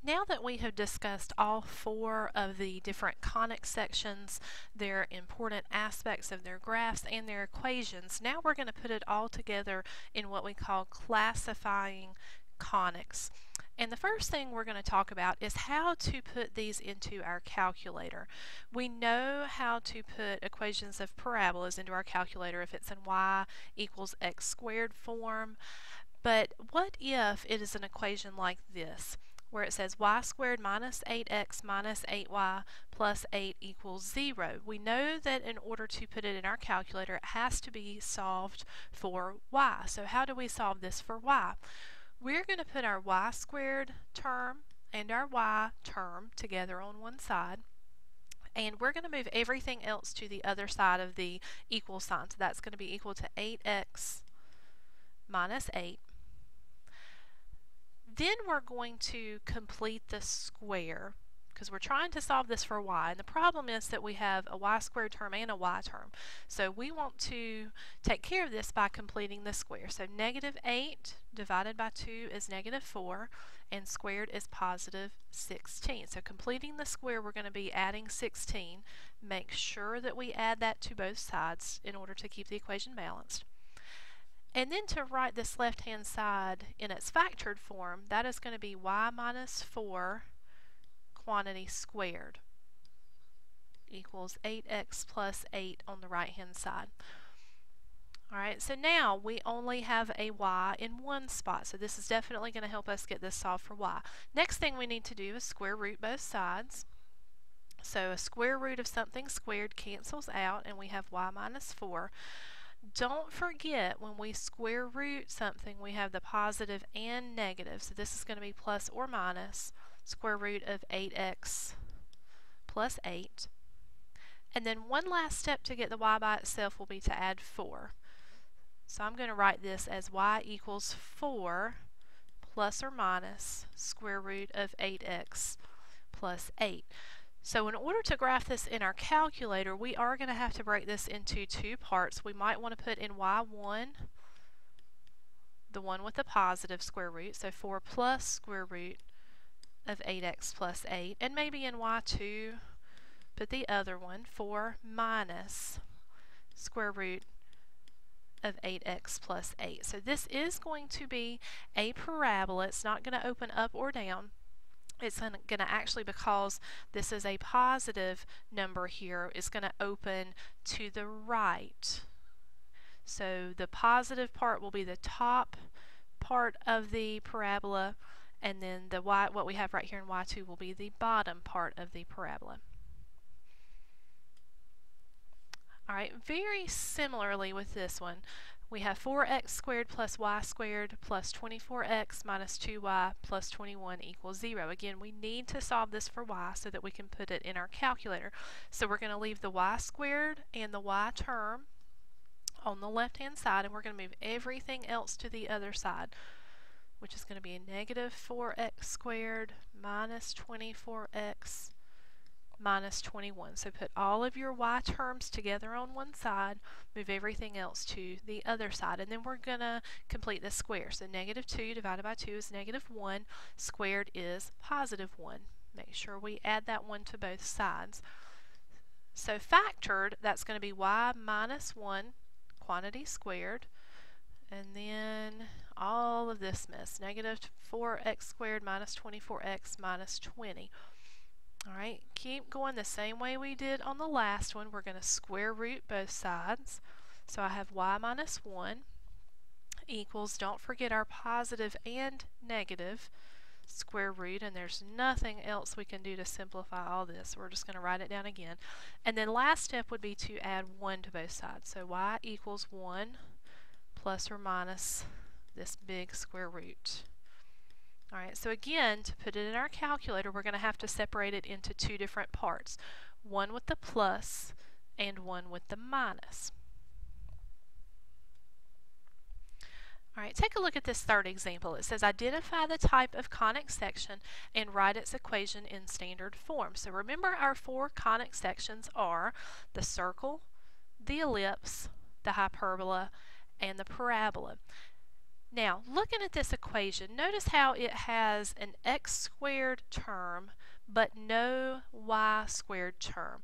Now that we have discussed all four of the different conic sections, their important aspects of their graphs and their equations, now we're going to put it all together in what we call classifying conics. And the first thing we're going to talk about is how to put these into our calculator. We know how to put equations of parabolas into our calculator if it's in y equals x squared form, but what if it is an equation like this, where it says y squared minus 8x minus 8y plus 8 equals 0. We know that in order to put it in our calculator, it has to be solved for y. So how do we solve this for y? We're going to put our y squared term and our y term together on one side, and we're going to move everything else to the other side of the equal sign. So that's going to be equal to 8x minus 8. Then we're going to complete the square because we're trying to solve this for y, and the problem is that we have a y squared term and a y term. So we want to take care of this by completing the square. So negative 8 divided by 2 is negative 4, and squared is positive 16. So completing the square, we're going to be adding 16. Make sure that we add that to both sides in order to keep the equation balanced. And then to write this left-hand side in its factored form, that is going to be y minus 4 quantity squared equals 8x plus 8 on the right-hand side. Alright, so now we only have a y in one spot, so this is definitely going to help us get this solved for y. Next thing we need to do is square root both sides. So a square root of something squared cancels out, and we have y minus 4. Don't forget, when we square root something, we have the positive and negative. So this is going to be plus or minus square root of 8x plus 8. And then one last step to get the y by itself will be to add 4. So I'm going to write this as y equals 4 plus or minus square root of 8x plus 8. So in order to graph this in our calculator, we are going to have to break this into two parts. We might want to put in y1, the one with the positive square root, so 4 plus square root of 8x plus 8, and maybe in y2, put the other one, 4 minus square root of 8x plus 8. So this is going to be a parabola. It's not going to open up or down. It's going to actually, because this is a positive number here, it's going to open to the right. So the positive part will be the top part of the parabola, and then the y, what we have right here in y2, will be the bottom part of the parabola. Alright, very similarly with this one, we have 4x squared plus y squared plus 24x minus 2y plus 21 equals 0. Again, we need to solve this for y so that we can put it in our calculator. So we're going to leave the y squared and the y term on the left-hand side, and we're going to move everything else to the other side, which is going to be a negative 4x squared minus 24x minus 21. So put all of your y terms together on one side, move everything else to the other side, and then we're going to complete the square. So negative 2 divided by 2 is negative 1, squared is positive 1. Make sure we add that one to both sides. So factored, that's going to be y minus 1 quantity squared, and then all of this mess, negative 4x squared minus 24x minus 20. Alright, keep going the same way we did on the last one. We're going to square root both sides. So I have y minus 1 equals, don't forget our positive and negative square root, and there's nothing else we can do to simplify all this. We're just going to write it down again. And then last step would be to add 1 to both sides. So y equals 1 plus or minus this big square root. Alright, so again, to put it in our calculator, we're going to have to separate it into two different parts. One with the plus and one with the minus. Alright, take a look at this third example. It says identify the type of conic section and write its equation in standard form. So remember, our four conic sections are the circle, the ellipse, the hyperbola, and the parabola. Now, looking at this equation, notice how it has an x squared term but no y squared term.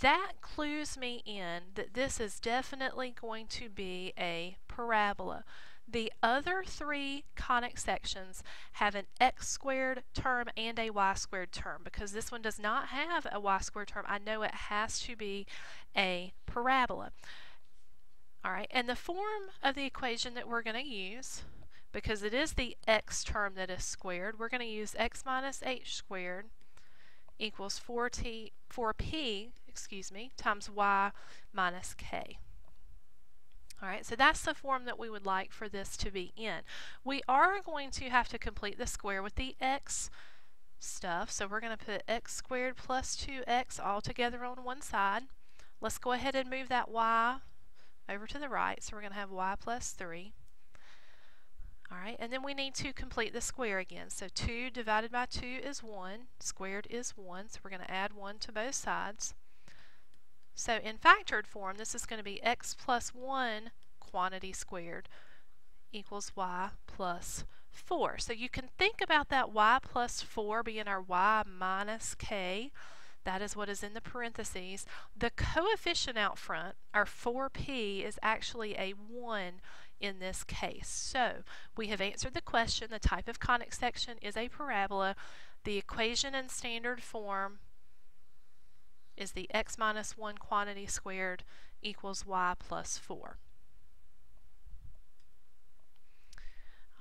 That clues me in that this is definitely going to be a parabola. The other three conic sections have an x squared term and a y squared term. Because this one does not have a y squared term, I know it has to be a parabola. Alright, and the form of the equation that we're going to use, because it is the x term that is squared, we're going to use x minus h squared equals 4p times y minus k. Alright, so that's the form that we would like for this to be in. We are going to have to complete the square with the x stuff, so we're going to put x squared plus 2x all together on one side. Let's go ahead and move that y over to the right, so we're going to have y plus 3. Alright, and then we need to complete the square again. So 2 divided by 2 is 1, squared is 1, so we're going to add 1 to both sides. So in factored form, this is going to be x plus 1 quantity squared equals y plus 4. So you can think about that y plus 4 being our y minus k. That is what is in the parentheses. The coefficient out front, our 4p, is actually a 1 in this case. So we have answered the question. The type of conic section is a parabola. The equation in standard form is the x minus 1 quantity squared equals y plus 4.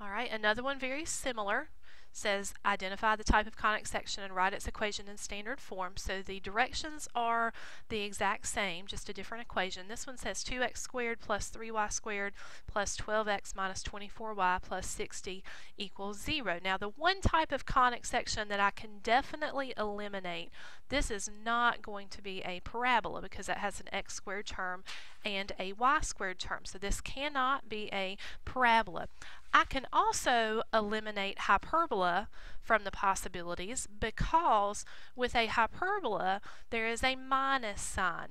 Alright, another one very similar. Says identify the type of conic section and write its equation in standard form. So the directions are the exact same, just a different equation. This one says 2x squared plus 3y squared plus 12x minus 24y plus 60 equals 0. Now the one type of conic section that I can definitely eliminate, this is not going to be a parabola because it has an x squared term and a y squared term. So this cannot be a parabola. I can also eliminate hyperbola from the possibilities because with a hyperbola there is a minus sign.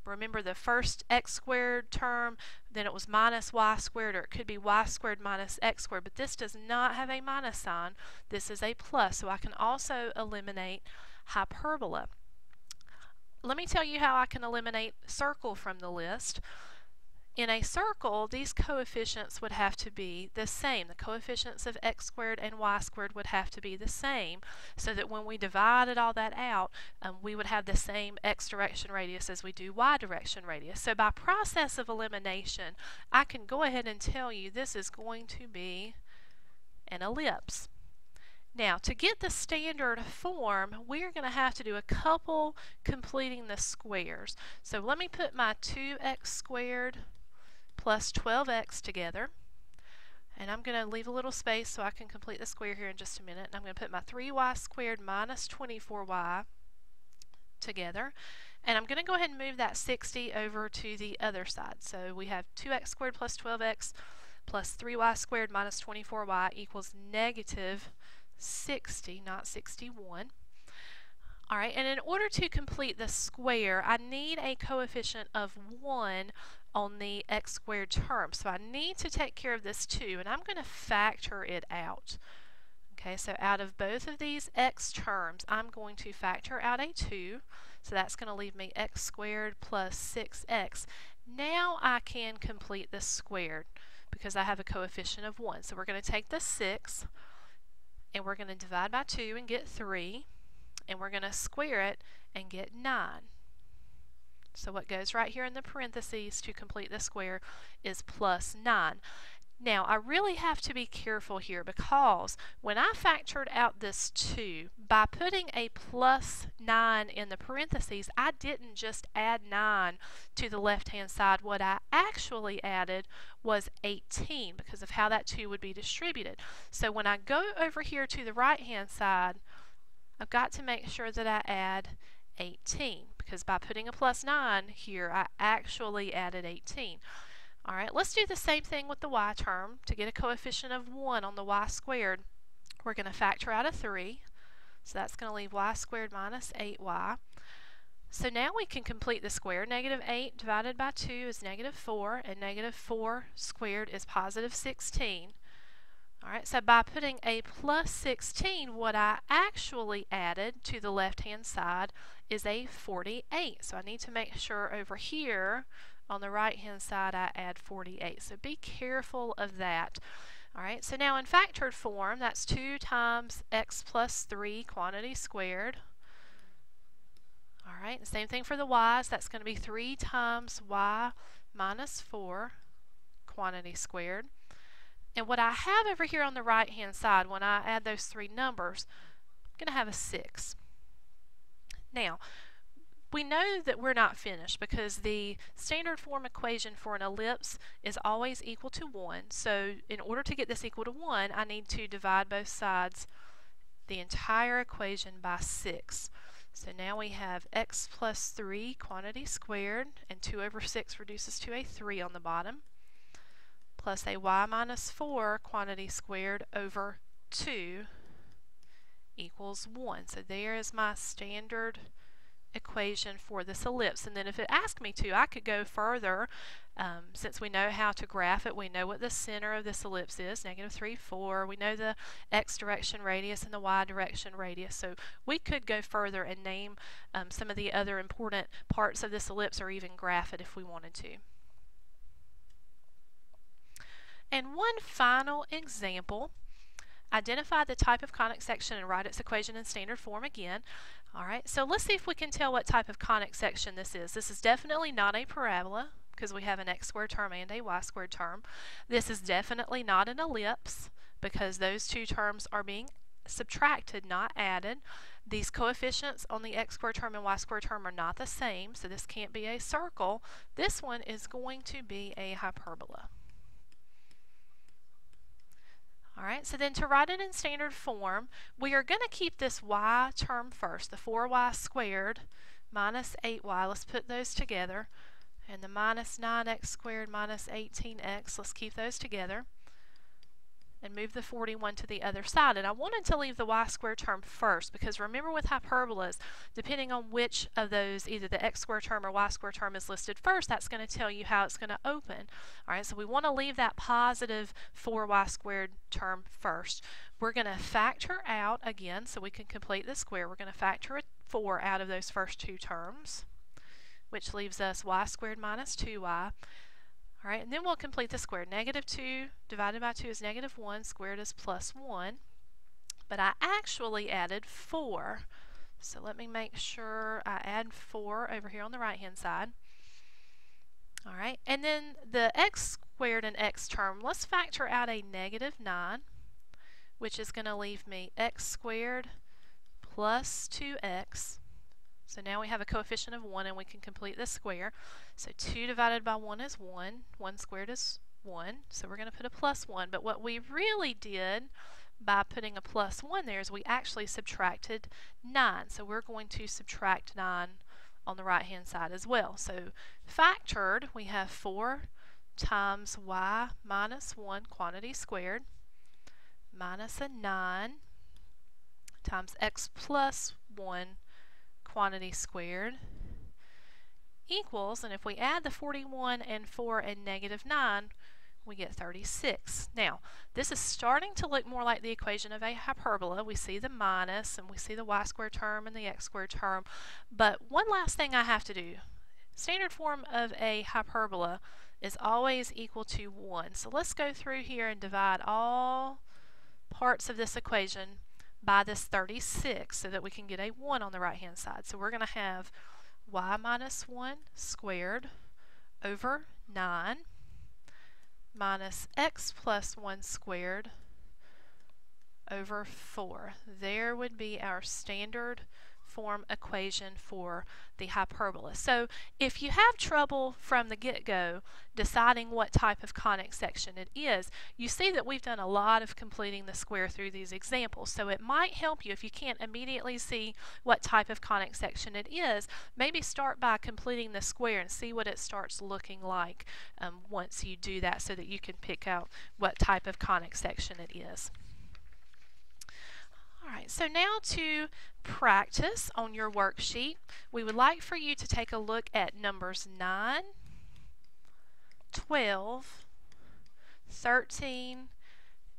Remember the first x squared term, then it was minus y squared, or it could be y squared minus x squared, but this does not have a minus sign. This is a plus, so I can also eliminate hyperbola. Let me tell you how I can eliminate circle from the list. In a circle, these coefficients would have to be the same. The coefficients of x squared and y squared would have to be the same, so that when we divided all that out, we would have the same x direction radius as we do y direction radius. So by process of elimination, I can go ahead and tell you this is going to be an ellipse. Now, to get the standard form, we're going to have to do a couple completing the squares. So let me put my 2x squared plus 12x together, and I'm going to leave a little space so I can complete the square here in just a minute. And I'm going to put my 3y squared minus 24y together, and I'm going to go ahead and move that 60 over to the other side. So we have 2x squared plus 12x plus 3y squared minus 24y equals negative 60, not 61. Alright, and in order to complete the square, I need a coefficient of 1 on the x squared term. So I need to take care of this 2, and I'm going to factor it out. Okay, so out of both of these x terms, I'm going to factor out a 2. So that's going to leave me x squared plus 6x. Now I can complete the squared because I have a coefficient of 1. So we're going to take the 6, and we're going to divide by 2 and get 3. And we're going to square it and get 9. So what goes right here in the parentheses to complete the square is plus 9. Now I really have to be careful here because when I factored out this 2, by putting a plus 9 in the parentheses, I didn't just add 9 to the left hand side. What I actually added was 18 because of how that 2 would be distributed. So when I go over here to the right hand side, I've got to make sure that I add 18 because by putting a plus 9 here, I actually added 18. Alright, let's do the same thing with the y term. To get a coefficient of 1 on the y squared, we're going to factor out a 3. So that's going to leave y squared minus 8y. So now we can complete the square. Negative 8 divided by 2 is negative 4, and negative 4 squared is positive 16. Alright, so by putting a plus 16, what I actually added to the left-hand side is a 48. So I need to make sure over here on the right-hand side I add 48. So be careful of that. Alright, so now in factored form, that's 2 times x plus 3 quantity squared. Alright, the same thing for the y's. That's going to be 3 times y minus 4 quantity squared. And what I have over here on the right hand side, when I add those three numbers, I'm going to have a 6. Now, we know that we're not finished because the standard form equation for an ellipse is always equal to 1. So in order to get this equal to 1, I need to divide both sides, the entire equation, by 6. So now we have x plus 3 quantity squared, and 2 over 6 reduces to a 3 on the bottom, plus a y minus 4 quantity squared over 2 equals 1. So there is my standard equation for this ellipse. And then if it asked me to, I could go further. Since we know how to graph it, we know what the center of this ellipse is, negative 3, 4. We know the x direction radius and the y direction radius. So we could go further and name some of the other important parts of this ellipse, or even graph it if we wanted to. And one final example. Identify the type of conic section and write its equation in standard form again. Alright, so let's see if we can tell what type of conic section this is. This is definitely not a parabola because we have an x squared term and a y squared term. This is definitely not an ellipse because those two terms are being subtracted, not added. These coefficients on the x squared term and y squared term are not the same, so this can't be a circle. This one is going to be a hyperbola. Alright, so then to write it in standard form, we are going to keep this y term first, the 4y squared minus 8y. Let's put those together. And the minus 9x squared minus 18x, let's keep those together. And move the 41 to the other side. And I wanted to leave the y squared term first because remember with hyperbolas, depending on which of those, either the x squared term or y squared term is listed first, that's going to tell you how it's going to open. Alright, so we want to leave that positive 4y squared term first. We're going to factor out again so we can complete the square. We're going to factor a 4 out of those first two terms, which leaves us y squared minus 2y. Alright, and then we'll complete the square. Negative 2 divided by 2 is negative 1, squared is plus 1. But I actually added 4. So let me make sure I add 4 over here on the right hand side. Alright, and then the x squared and x term, let's factor out a negative 9, which is going to leave me x squared plus 2x. So now we have a coefficient of 1 and we can complete the square. So 2 divided by 1 is 1. 1 squared is 1. So we're going to put a plus 1. But what we really did by putting a plus 1 there is we actually subtracted 9. So we're going to subtract 9 on the right hand side as well. So factored, we have 4 times y minus 1 quantity squared minus a 9 times x plus 1 quantity squared equals, and if we add the 41 and 4 and negative 9, we get 36. Now, this is starting to look more like the equation of a hyperbola. We see the minus and we see the y squared term and the x squared term. But one last thing I have to do. Standard form of a hyperbola is always equal to 1. So let's go through here and divide all parts of this equation by this 36 so that we can get a 1 on the right hand side. So we're going to have y minus 1 squared over 9 minus x plus 1 squared over 4. There would be our standard form equation for the hyperbola. So if you have trouble from the get-go deciding what type of conic section it is, you see that we've done a lot of completing the square through these examples. So it might help you if you can't immediately see what type of conic section it is, maybe start by completing the square and see what it starts looking like once you do that so that you can pick out what type of conic section it is. Alright, so now to practice on your worksheet, we would like for you to take a look at numbers 9, 12, 13,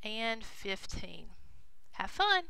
and 15. Have fun!